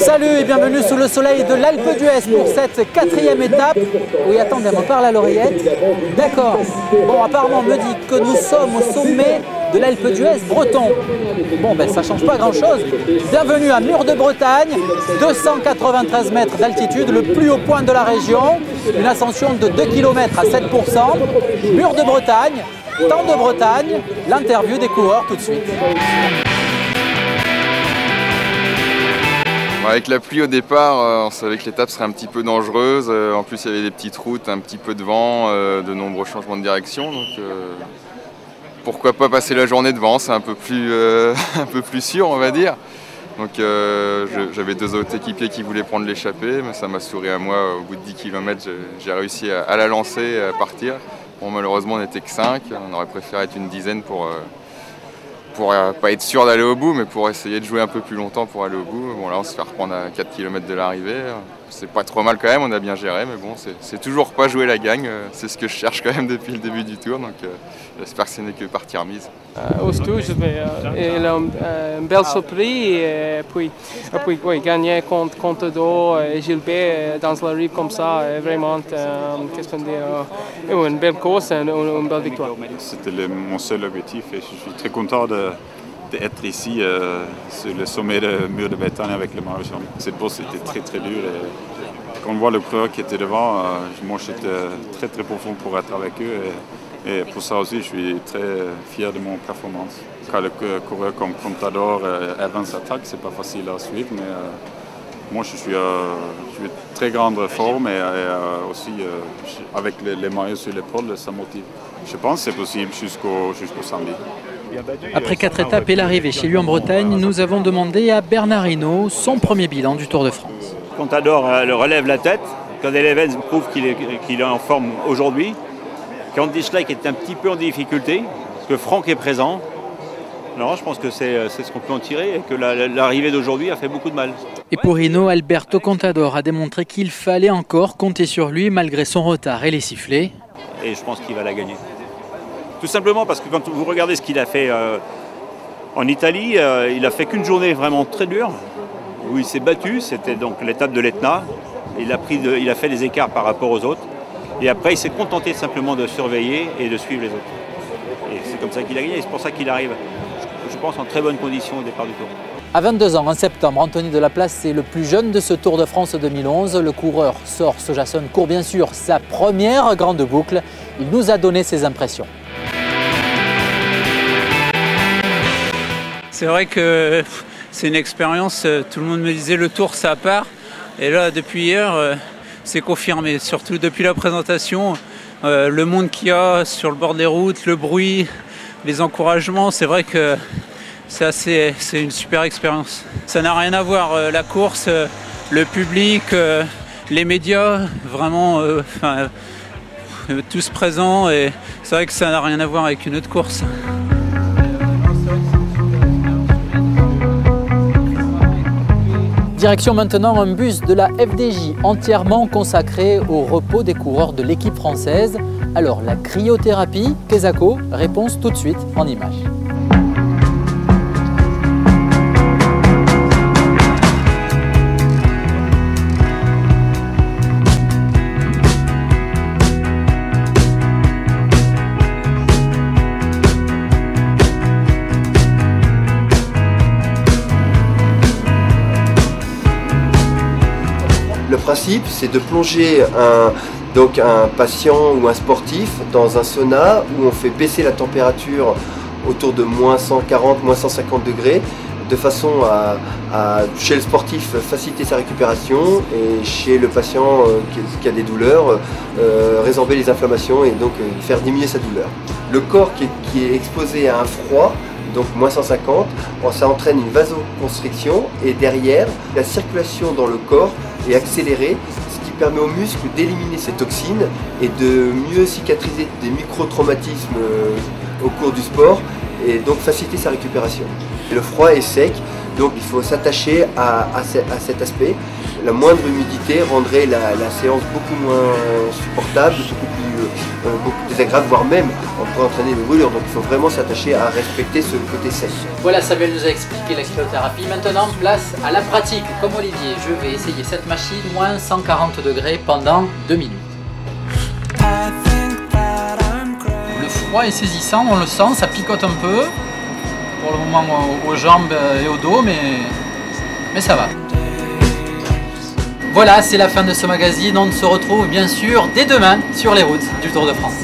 Salut et bienvenue sous le soleil de l'Alpe d'Huez pour cette 4e étape. Oui, attendez, on me parle à l'oreillette. D'accord. Bon, apparemment, on me dit que nous sommes au sommet de l'Alpe d'Huez breton. Bon, ben ça change pas grand-chose. Bienvenue à Mur de Bretagne, 293 mètres d'altitude, le plus haut point de la région. Une ascension de 2 km à 7%. Mur de Bretagne, temps de Bretagne, l'interview des coureurs tout de suite. Avec la pluie au départ, on savait que l'étape serait un petit peu dangereuse. En plus, il y avait des petites routes, un petit peu de vent, de nombreux changements de direction. Donc, pourquoi pas passer la journée devant, c'est un peu plus sûr, on va dire. Donc, j'avais deux autres équipiers qui voulaient prendre l'échappée, mais ça m'a souri à moi. Au bout de 10 km, j'ai réussi à la lancer et à partir. Bon, malheureusement, on n'était que 5. On aurait préféré être une dizaine pour pas être sûr d'aller au bout, mais pour essayer de jouer un peu plus longtemps pour aller au bout. Bon, là, on se fait reprendre à 4 km de l'arrivée. C'est pas trop mal quand même, on a bien géré, mais bon, c'est toujours pas jouer la gagne. C'est ce que je cherche quand même depuis le début du tour, donc j'espère que ce n'est que partie remise. Aussitôt, il a une belle surprise et puis oui, gagner contre Contador et Gilbert dans la rive comme ça, vraiment, qu'est-ce qu'on dit, une belle course et une belle victoire. C'était mon seul objectif et je suis très content d'être ici sur le sommet du Mur de Bretagne avec le maillot jaune. Cette bourse était très dur et quand on voit le coureur qui était devant, moi j'étais très profond pour être avec eux et pour ça aussi je suis très fier de mon performance. Quand le coureur comme Contador et Evans attaque, c'est pas facile à suivre, mais moi je suis très grande forme et aussi avec les maillots sur l'épaule, ça motive. Je pense que c'est possible jusqu'au samedi. Après 4 étapes et l'arrivée chez lui en Bretagne, nous avons demandé à Bernard Hinault son premier bilan du Tour de France. Contador le relève la tête, Cadel Evans prouve qu'il est en forme aujourd'hui. Candice Schleck est un petit peu en difficulté, parce que Franck est présent. Alors je pense que c'est ce qu'on peut en tirer et que l'arrivée d'aujourd'hui a fait beaucoup de mal. Et pour Hinault, Alberto Contador a démontré qu'il fallait encore compter sur lui malgré son retard et les sifflets. Et je pense qu'il va la gagner. Tout simplement parce que quand vous regardez ce qu'il a fait en Italie, il a fait qu'une journée vraiment très dure, où il s'est battu, c'était donc l'étape de l'Etna. Il a fait des écarts par rapport aux autres. Et après, il s'est contenté simplement de surveiller et de suivre les autres. Et c'est comme ça qu'il a gagné, c'est pour ça qu'il arrive, je pense, en très bonne condition au départ du Tour. À 22 ans, en septembre, Anthony Delaplace est le plus jeune de ce Tour de France 2011. Le coureur sort Sojason court bien sûr sa première grande boucle. Il nous a donné ses impressions. C'est vrai que c'est une expérience, tout le monde me disait le Tour ça part. Et là, depuis hier, c'est confirmé, surtout depuis la présentation. Le monde qu'il y a sur le bord des routes, le bruit, les encouragements, c'est vrai que c'est une super expérience. Ça n'a rien à voir, la course, le public, les médias, vraiment tous présents. Et c'est vrai que ça n'a rien à voir avec une autre course. Direction maintenant un bus de la FDJ entièrement consacré au repos des coureurs de l'équipe française. Alors la cryothérapie, Kezako, réponse tout de suite en images. Le principe, c'est de plonger un patient ou un sportif dans un sauna où on fait baisser la température autour de moins 140, moins 150 degrés, de façon à chez le sportif, faciliter sa récupération et chez le patient qui a des douleurs, résorber les inflammations et donc faire diminuer sa douleur. Le corps qui est exposé à un froid, donc moins 150, ça entraîne une vasoconstriction et derrière, la circulation dans le corps est accélérée, ce qui permet aux muscles d'éliminer ces toxines et de mieux cicatriser des micro-traumatismes au cours du sport et donc faciliter sa récupération. Et le froid est sec, donc il faut s'attacher à cet aspect. La moindre humidité rendrait la séance beaucoup moins supportable, beaucoup désagréable, voire même on pourrait entraîner des brûlures. Donc il faut vraiment s'attacher à respecter ce côté sec. Voilà, Samuel nous a expliqué la cryothérapie. Maintenant, place à la pratique. Comme Olivier, je vais essayer cette machine moins 140 degrés pendant 2 minutes. Le froid est saisissant, on le sent, ça picote un peu. Pour le moment aux jambes et au dos, mais ça va. Voilà, c'est la fin de ce magazine. On se retrouve bien sûr dès demain sur les routes du Tour de France.